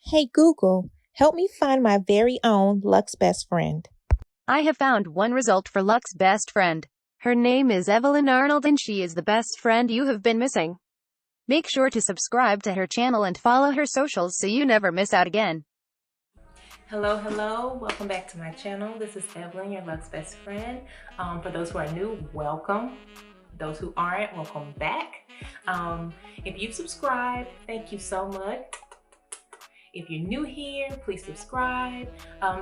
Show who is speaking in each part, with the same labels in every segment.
Speaker 1: Hey Google, help me find my very own Luxe best friend.
Speaker 2: I have found one result for Luxe's best friend. Her name is Evelyn Arnold and she is the best friend you have been missing. Make sure to subscribe to her channel and follow her socials so you never miss out again.
Speaker 3: Hello, welcome back to my channel. This is Evelyn, your Luxe best friend. For those who are new, welcome. Those who aren't, welcome back. If you've subscribed, thank you so much. If you're new here, please subscribe.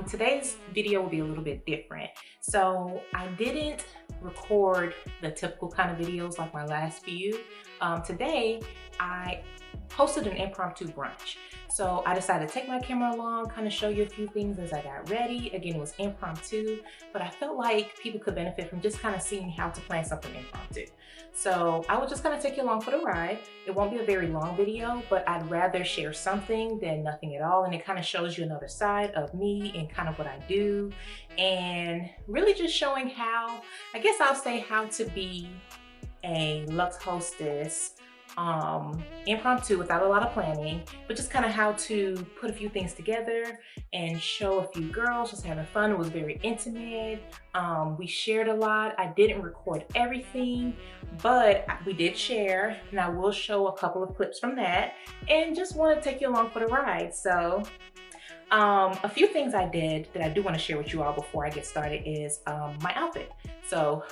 Speaker 3: Today's video will be a little bit different. So I didn't record the typical kind of videos like my last few. Today, I hosted an impromptu brunch. So I decided to take my camera along, kind of show you a few things as I got ready. Again, it was impromptu, but I felt like people could benefit from just kind of seeing how to plan something impromptu. So I will just kind of take you along for the ride. It won't be a very long video, but I'd rather share something than nothing at all. And it kind of shows you another side of me and kind of what I do. And really just showing how, I guess I'll say how to be a Luxe hostess impromptu without a lot of planning, but just kind of how to put a few things together and show a few girls just having fun. It was very intimate. We shared a lot. I didn't record everything, but we did share, and I will show a couple of clips from that and just want to take you along for the ride. So a few things I did that I do want to share with you all before I get started is my outfit. So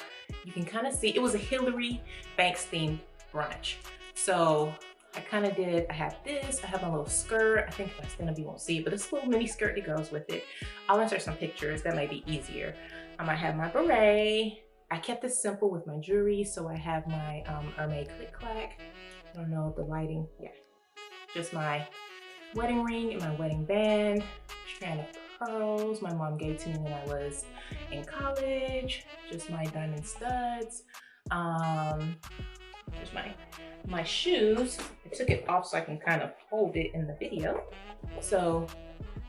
Speaker 3: you can kind of see it was a Hilary Banks themed brunch. So I kind of did, I have this, I have my little skirt. I think if I stand up you won't see it, but it's a little mini skirt that goes with it. I'll insert some pictures, that might be easier. I have my beret. I kept it simple with my jewelry. So I have my Hermes click clack. I don't know the lighting, yeah. Just my wedding ring and my wedding band, strand of pearls my mom gave to me when I was in college. Just my diamond studs. There's my shoes. I took it off so I can kind of hold it in the video. So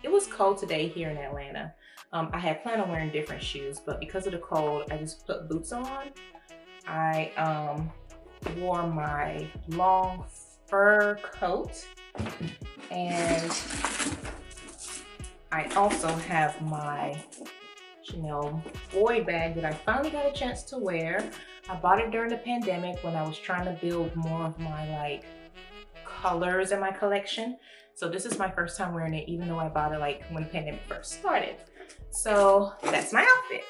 Speaker 3: it was cold today here in Atlanta. I had planned on wearing different shoes, but because of the cold, I just put boots on. I wore my long fur coat, and I also have my Chanel boy bag that I finally got a chance to wear. I bought it during the pandemic when I was trying to build more of my colors in my collection. So this is my first time wearing it, even though I bought it when the pandemic first started. So that's my outfit.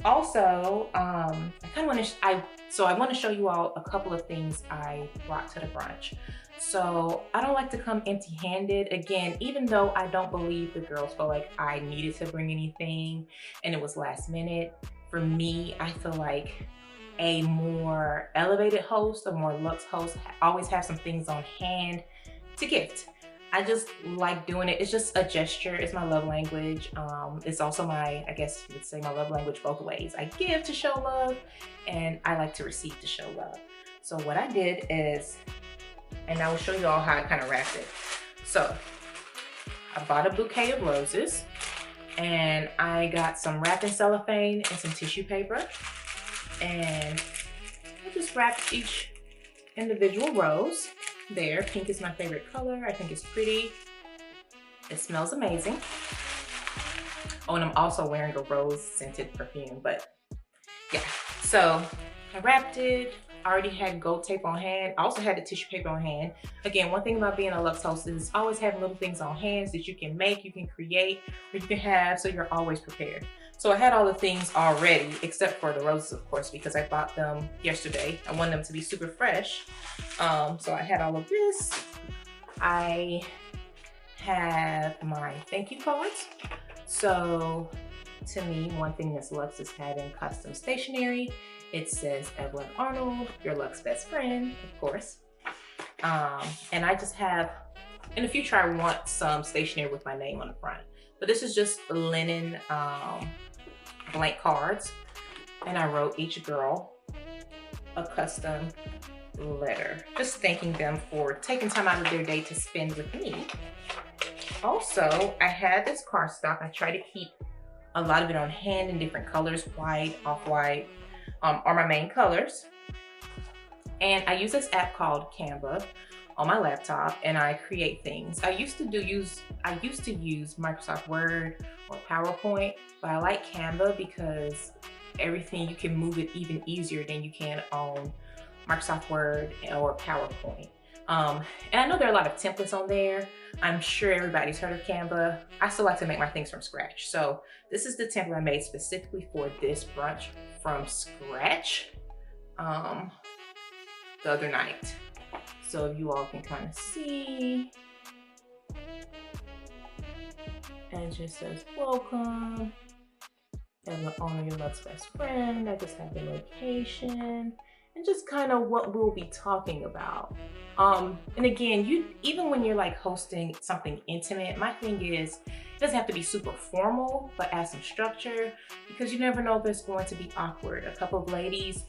Speaker 3: Also, I want to show you all a couple of things I brought to the brunch. So I don't like to come empty-handed. Again, even though I don't believe the girls felt like I needed to bring anything and it was last minute, for me, I feel like a more elevated host, a more Luxe host, always have some things on hand to gift. I just like doing it. It's just a gesture. It's my love language. It's also I guess you would say my love language both ways. I give to show love, and I like to receive to show love. So what I did is, and I will show you all how I kind of wrapped it. So I bought a bouquet of roses, and I got some wrapping cellophane and some tissue paper, and I just wrapped each individual rose there. Pink is my favorite color. I think it's pretty. It smells amazing. Oh, and I'm also wearing a rose scented perfume, but yeah. So I wrapped it. I already had gold tape on hand. I also had the tissue paper on hand. Again, one thing about being a Luxe host is always having little things on hand that you can make, you can create, or you can have, so you're always prepared. So I had all the things already, except for the roses, of course, because I bought them yesterday. I wanted them to be super fresh. So I had all of this. I have my thank you cards. So to me, one thing that's Luxe is having custom stationery. It says Evelyn Arnold, your Luxe best friend, of course. And I just have, in the future, I want some stationery with my name on the front. But this is just linen blank cards. And I wrote each girl a custom letter, just thanking them for taking time out of their day to spend with me. Also, I had this cardstock. I try to keep a lot of it on hand in different colors. White, off-white are my main colors. And I use this app called Canva on my laptop and I create things. I used to use Microsoft Word or PowerPoint, but I like Canva because everything, you can move it even easier than you can on Microsoft Word or PowerPoint. And I know there are a lot of templates on there. I'm sure everybody's heard of Canva. I still like to make my things from scratch. So this is the template I made specifically for this brunch from scratch the other night. So you all can kind of see. And it just says, welcome. And honor your Luxe best friend. I just have the location and just kind of what we'll be talking about. And again, even when you're like hosting something intimate, my thing is, it doesn't have to be super formal, but add some structure because you never know if it's going to be awkward. A couple of ladies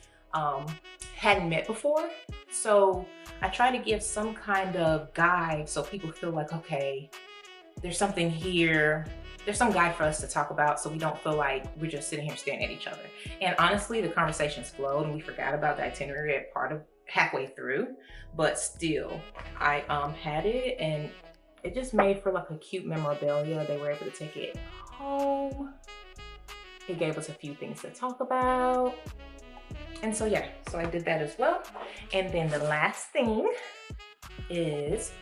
Speaker 3: hadn't met before, so I try to give some kind of guide so people feel like, okay, there's something here. There's some guide for us to talk about so we don't feel like we're just sitting here staring at each other. And honestly, the conversations flowed and we forgot about the itinerary at halfway through, but still, I had it and it just made for like a cute memorabilia. They were able to take it home. It gave us a few things to talk about. And so yeah, so I did that as well. And then the last thing is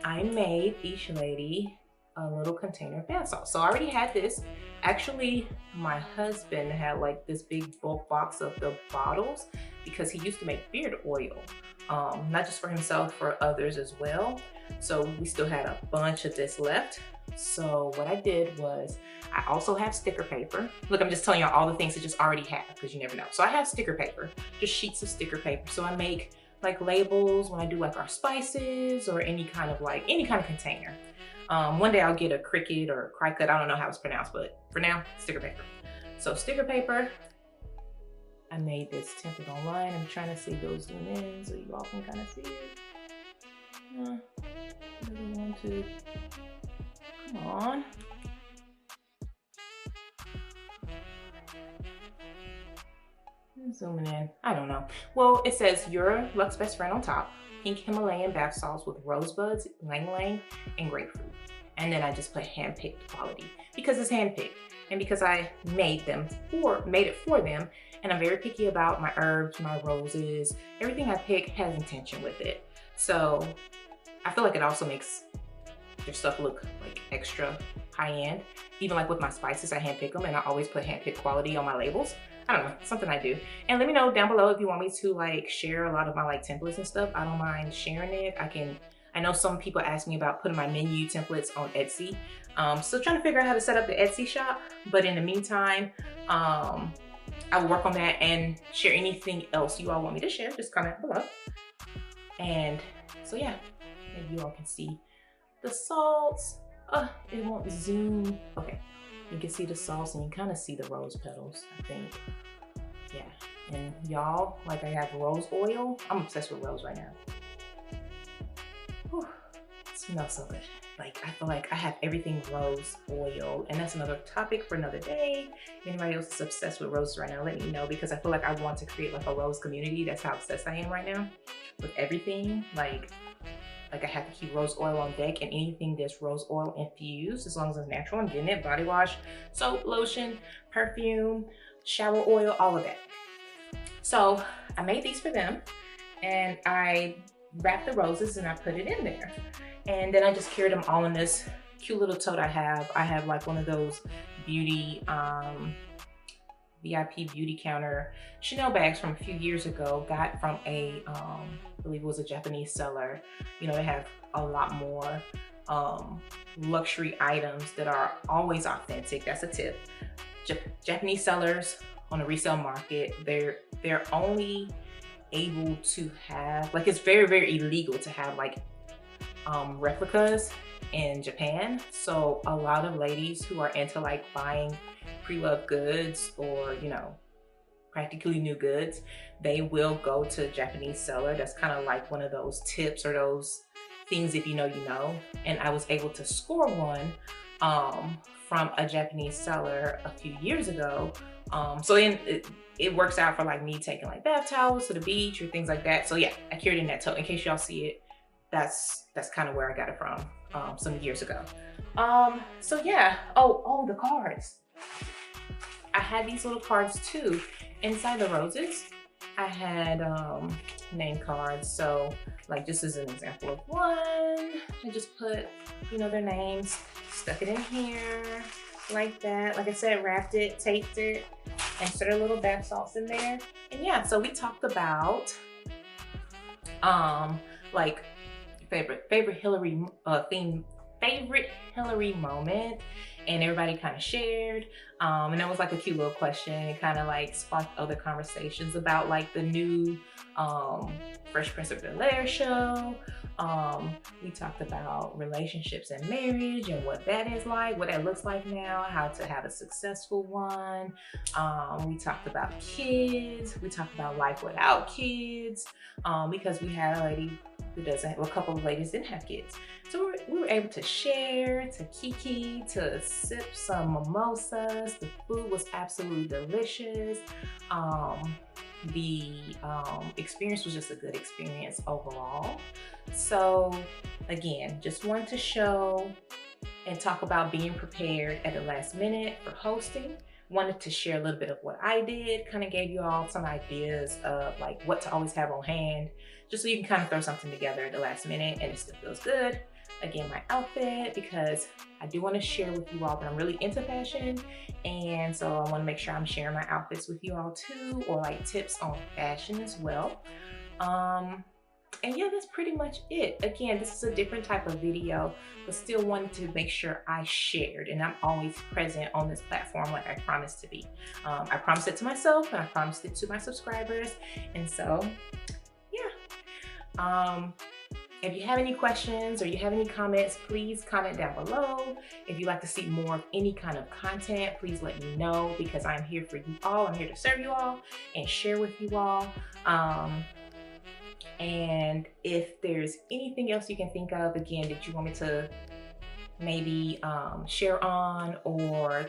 Speaker 3: I made each lady a little container of bath salts. So I already had this. Actually, my husband had like this big bulk box of the bottles because he used to make beard oil, not just for himself, for others as well. So we still had a bunch of this left. So what I did was, I also have sticker paper. Look, I'm just telling y'all all the things I just already have because you never know. So I have sticker paper, just sheets of sticker paper. So I make like labels when I do like our spices or any kind of container. One day I'll get a Cricut or Cricut, I don't know how it's pronounced, but for now, sticker paper. So sticker paper, I made this template online. I'm trying to see those zoom in so you all can kind of see it. Doesn't want to, come on. Zooming in, I don't know. Well, it says your Luxe best friend on top, pink Himalayan bath salts with rosebuds, ylang ylang, and grapefruit. And then I just put hand-picked quality because it's hand-picked and because I made it for them. And I'm very picky about my herbs, my roses. Everything I pick has intention with it. So I feel like it also makes your stuff look like extra high-end. Even like with my spices, I hand-pick them and I always put hand-picked quality on my labels. I don't know, something I do. And let me know down below if you want me to like share a lot of my like templates and stuff. I don't mind sharing it. I know some people ask me about putting my menu templates on Etsy. Still trying to figure out how to set up the Etsy shop. But in the meantime, I will work on that and share anything else you all want me to share. Just comment below. And so yeah, maybe you all can see the salts. It won't zoom. Okay. You can see the salts and you kind of see the rose petals, I think. Yeah, and y'all, like I have rose oil. I'm obsessed with rose right now. Whew. It smells so good. Like, I feel like I have everything rose oil, and that's another topic for another day. If anybody else is obsessed with roses right now, let me know because I feel like I want to create like a rose community. That's how obsessed I am right now with everything. Like I have to keep rose oil on deck and anything that's rose oil infused, as long as it's natural, I'm getting it. Body wash, soap, lotion, perfume, shower oil, all of that. So I made these for them and I wrapped the roses and I put it in there. And then I just carried them all in this cute little tote I have. I have like one of those beauty, VIP beauty counter Chanel bags from a few years ago, got from a, I believe it was a Japanese seller. You know, they have a lot more luxury items that are always authentic. That's a tip. Japanese sellers on the resale market, they're only able to have, like, it's very, very illegal to have like replicas in Japan. So a lot of ladies who are into like buying pre-loved goods or, you know, practically new goods, they will go to a Japanese seller. That's kind of like one of those tips or those things, if you know, you know. And I was able to score one from a Japanese seller a few years ago. So it works out for like me taking like bath towels to the beach or things like that. So yeah, I carried in that tote in case y'all see it that's kind of where I got it from some years ago. So yeah. Oh, the cards. I had these little cards too inside the roses. I had name cards. So like just as an example of one, I just put, their names, stuck it in here like that. Like I said, wrapped it, taped it, inserted little bath salts in there. And yeah, so we talked about like favorite Hilary theme, favorite Hilary moment, and everybody kind of shared. And that was like a cute little question. It kind of like sparked other conversations about like the new Fresh Prince of Bel-Air show. We talked about relationships and marriage and what that is like, what that looks like now, how to have a successful one. We talked about kids. We talked about life without kids, because we had a lady who doesn't, well, a couple of ladies didn't have kids. So we were able to share, to kiki, to sip some mimosas. The food was absolutely delicious. The experience was just a good experience overall. So again, just wanted to show and talk about being prepared at the last minute for hosting. Wanted to share a little bit of what I did, kind of gave you all some ideas of like what to always have on hand, just so you can kind of throw something together at the last minute and it still feels good. Again, my outfit, because I do want to share with you all that I'm really into fashion, and so I want to make sure I'm sharing my outfits with you all too, or like tips on fashion as well. And yeah, that's pretty much it. Again, this is a different type of video, but still wanted to make sure I shared, and I'm always present on this platform like I promised to be. I promised it to myself and I promised it to my subscribers. And so, yeah. If you have any questions or you have any comments, please comment down below. If you'd like to see more of any kind of content, please let me know, because I'm here for you all. I'm here to serve you all and share with you all. And if there's anything else you can think of, again, that you want me to maybe share on or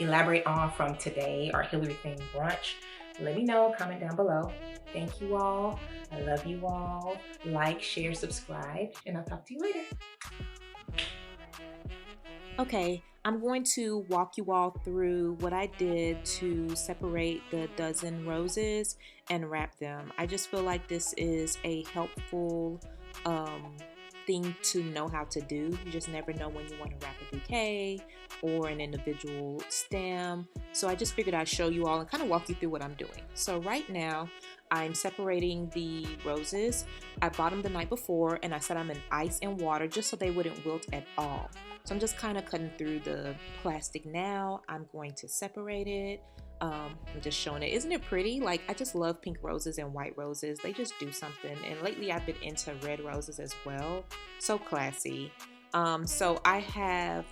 Speaker 3: elaborate on from today, our Hilary themed brunch, let me know, comment down below. Thank you all. I love you all. Like, share, subscribe, and I'll talk to you later.
Speaker 1: Okay, I'm going to walk you all through what I did to separate the dozen roses and wrap them. I just feel like this is a helpful thing to know how to do. You just never know when you want to wrap a bouquet or an individual stem. So I just figured I'd show you all and kind of walk you through what I'm doing. So right now, I'm separating the roses. I bought them the night before and I set them in ice and water just so they wouldn't wilt at all. So I'm just kind of cutting through the plastic now. I'm going to separate it. I'm just showing it. Isn't it pretty? Like, I just love pink roses and white roses. They just do something. And lately I've been into red roses as well. So classy. So I have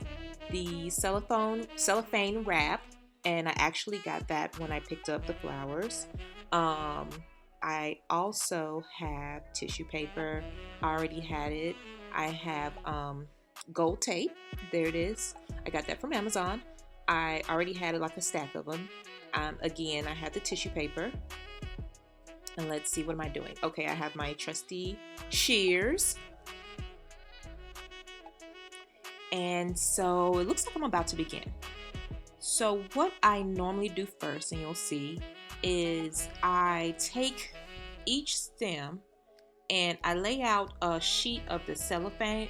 Speaker 1: the cellophane wrap, and I actually got that when I picked up the flowers. I also have tissue paper. I already had it. I have gold tape. There it is. I got that from Amazon. I already had it, like a stack of them. Again, I have the tissue paper. And let's see, what am I doing? Okay, I have my trusty shears. And so it looks like I'm about to begin. So what I normally do first, and you'll see, is I take each stem and I lay out a sheet of the cellophane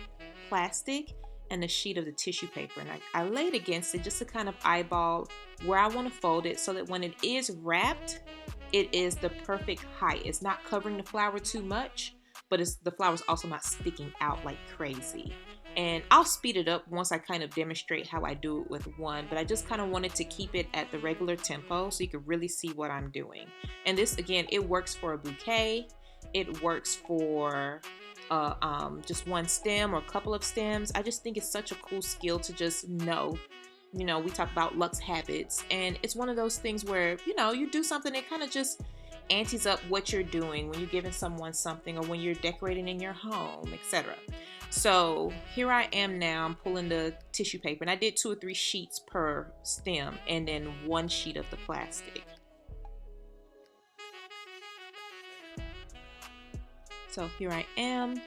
Speaker 1: plastic and a sheet of the tissue paper, and I lay it against it just to kind of eyeball where I want to fold it so that when it is wrapped, it is the perfect height. It's not covering the flower too much, but the flower's also not sticking out like crazy. And I'll speed it up once I kind of demonstrate how I do it with one, but I just kind of wanted to keep it at the regular tempo so you could really see what I'm doing. And this, again, it works for a bouquet. It works for just one stem or a couple of stems. I just think it's such a cool skill to just know. You know, we talk about Luxe habits, and it's one of those things where, you know, you do something that kind of just antes up what you're doing when you're giving someone something or when you're decorating in your home, etc. So here I am now. I'm pulling the tissue paper, and I did 2 or 3 sheets per stem and then 1 sheet of the plastic. So here I am.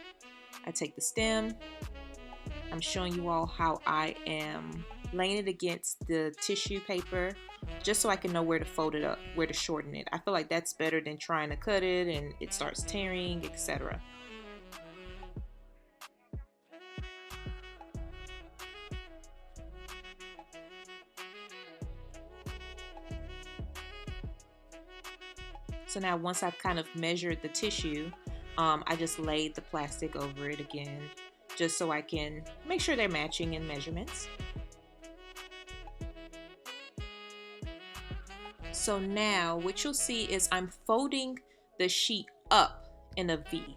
Speaker 1: I take the stem. I'm showing you all how I am laying it against the tissue paper just so I can know where to fold it up, where to shorten it. I feel like that's better than trying to cut it and it starts tearing, etc. So now once I've kind of measured the tissue, I just laid the plastic over it again, just so I can make sure they're matching in measurements. So now what you'll see is I'm folding the sheet up in a V.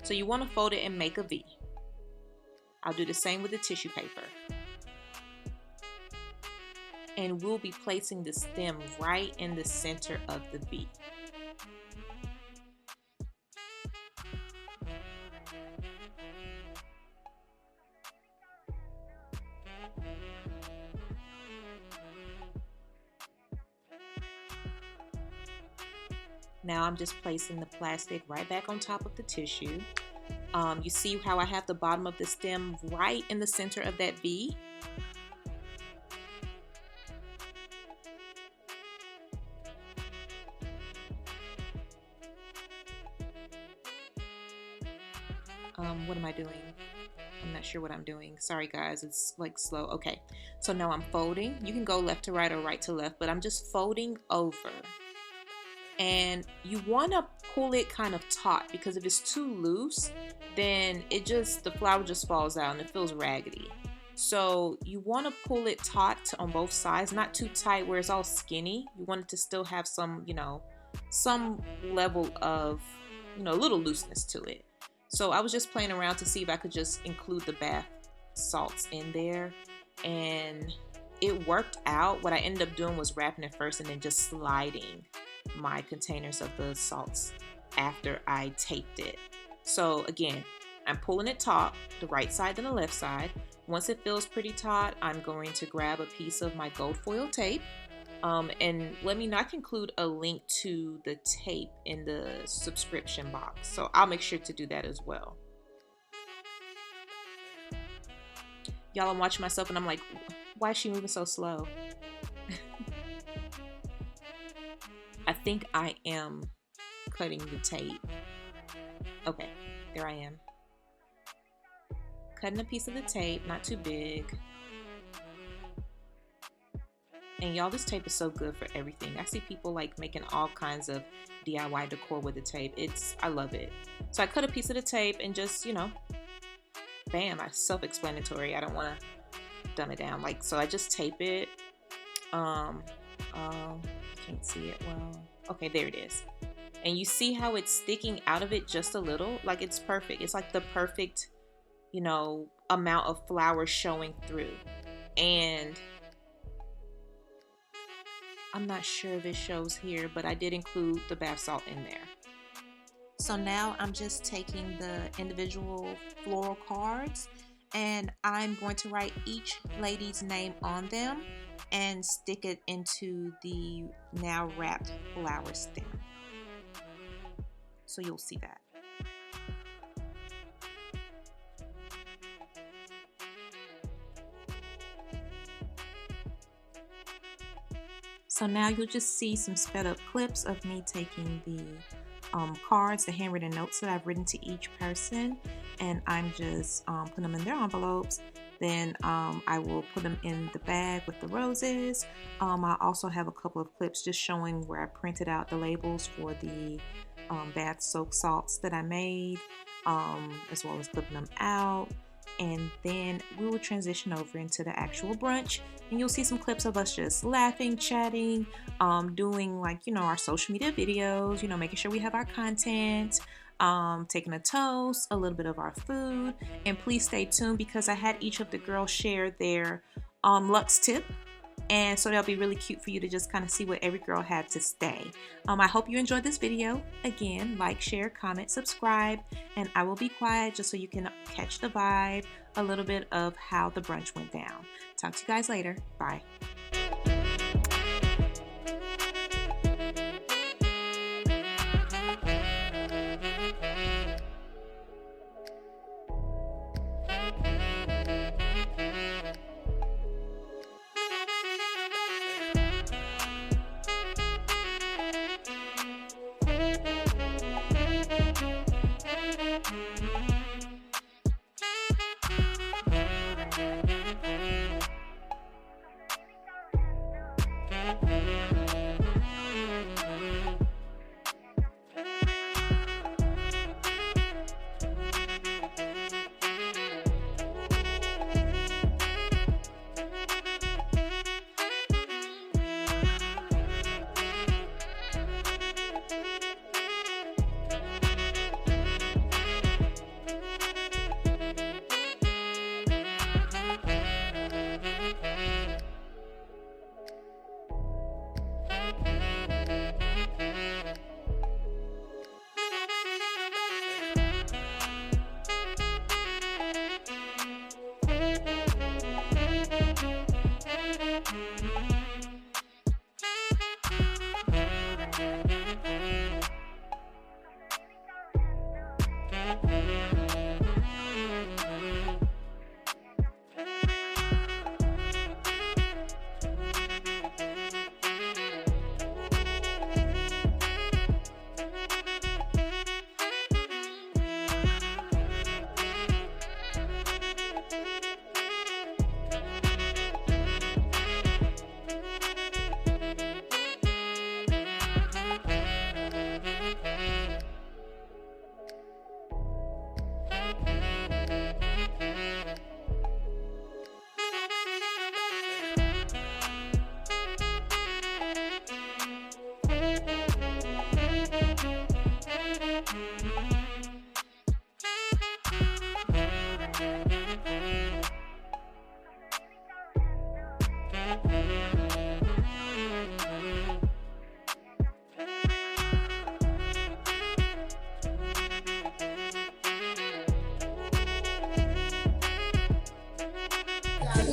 Speaker 1: So you want to fold it and make a V. I'll do the same with the tissue paper. And we'll be placing the stem right in the center of the V. Now I'm just placing the plastic right back on top of the tissue. You see how I have the bottom of the stem right in the center of that V? What am I doing? I'm not sure what I'm doing. Sorry guys, it's like slow. Okay, so now I'm folding. You can go left to right or right to left, but I'm just folding over. And you want to pull it kind of taut, because if it's too loose, then the flower just falls out and it feels raggedy. So you want to pull it taut on both sides, not too tight where it's all skinny. You want it to still have some, some level of, a little looseness to it. So I was just playing around to see if I could just include the bath salts in there, and it worked out. What I ended up doing was wrapping it first and then just sliding my containers of the salts after I taped it. So again, I'm pulling it taut, the right side and the left side. Once it feels pretty taut, I'm going to grab a piece of my gold foil tape. And let me know, I can include a link to the tape in the subscription box, so I'll make sure to do that as well. Y'all, I'm watching myself and I'm like, why is she moving so slow? I think I am cutting the tape. Okay, there I am. Cutting a piece of the tape, not too big. And y'all, this tape is so good for everything. I see people like making all kinds of DIY decor with the tape. I love it. So I cut a piece of the tape and just, bam, it's self-explanatory. I don't want to dumb it down. So I just tape it. Can't see it well. Okay, there it is. And you see how it's sticking out of it just a little? Like, it's perfect. It's like the perfect, amount of flour showing through. And I'm not sure if it shows here, but I did include the bath salt in there. So now I'm just taking the individual floral cards and I'm going to write each lady's name on them and stick it into the now wrapped flower stem. So you'll see that. So now you'll just see some sped up clips of me taking the cards, the handwritten notes that I've written to each person, and I'm just putting them in their envelopes. Then I will put them in the bag with the roses. I also have a couple of clips just showing where I printed out the labels for the bath soak salts that I made, as well as clipping them out. And then we will transition over into the actual brunch, and you'll see some clips of us just laughing, chatting, doing our social media videos, making sure we have our content, taking a toast, a little bit of our food. And please stay tuned, because I had each of the girls share their Luxe tip, and so that'll be really cute for you to just kind of see what every girl had to say. I hope you enjoyed this video. Again, like, share, comment, subscribe, and I will be quiet just so you can catch the vibe, a little bit of how the brunch went down. Talk to you guys later. Bye.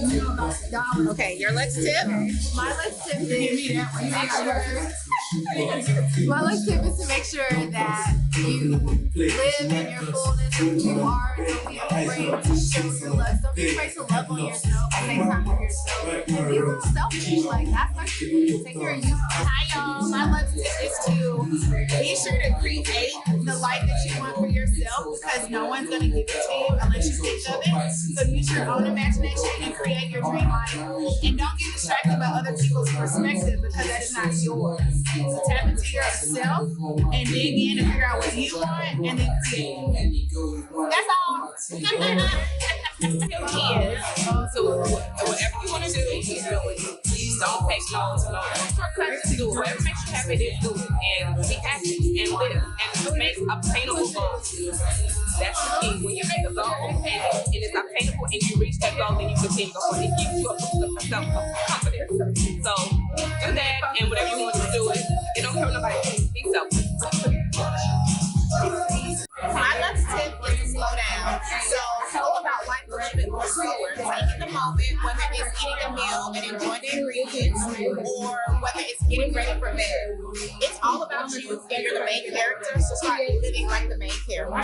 Speaker 4: Okay, your Luxe tip?
Speaker 5: My Luxe tip is my Luxe tip is to make sure that you live in your fullness of who you are. Don't be afraid to show your love. Don't be afraid to love on yourself. Take time for yourself. And be a little selfish. Like, that's not true. Take care of you.
Speaker 4: Hi, y'all. My Luxe tip is to be sure to create the life that you want for yourself, because no one's going to give it to you unless you think of it. So use your own imagination and create your dream life. And don't get distracted by other people's perspective, because that is not yours. So tap into yourself and dig in and figure out what you want, and then create. That's all.
Speaker 6: So whatever you want to do, just do it. Please don't take no shortcuts. Do it. Whatever makes you happy, then do it. And be happy and live. And make obtainable goals. That's the key. When you make a goal and it's obtainable and you reach that goal, then you continue going. It gives you a boost of self-confidence. So do that, and whatever you want to do it. It don't hurt nobody. Be selfish.
Speaker 4: My Luxe tip is to slow down. So go about life a little bit more slower. Take in the moment, whether it's eating a meal and enjoying the ingredients, or whether it's getting ready for bed. It's all about you, and you're the main character, so start living like the main character.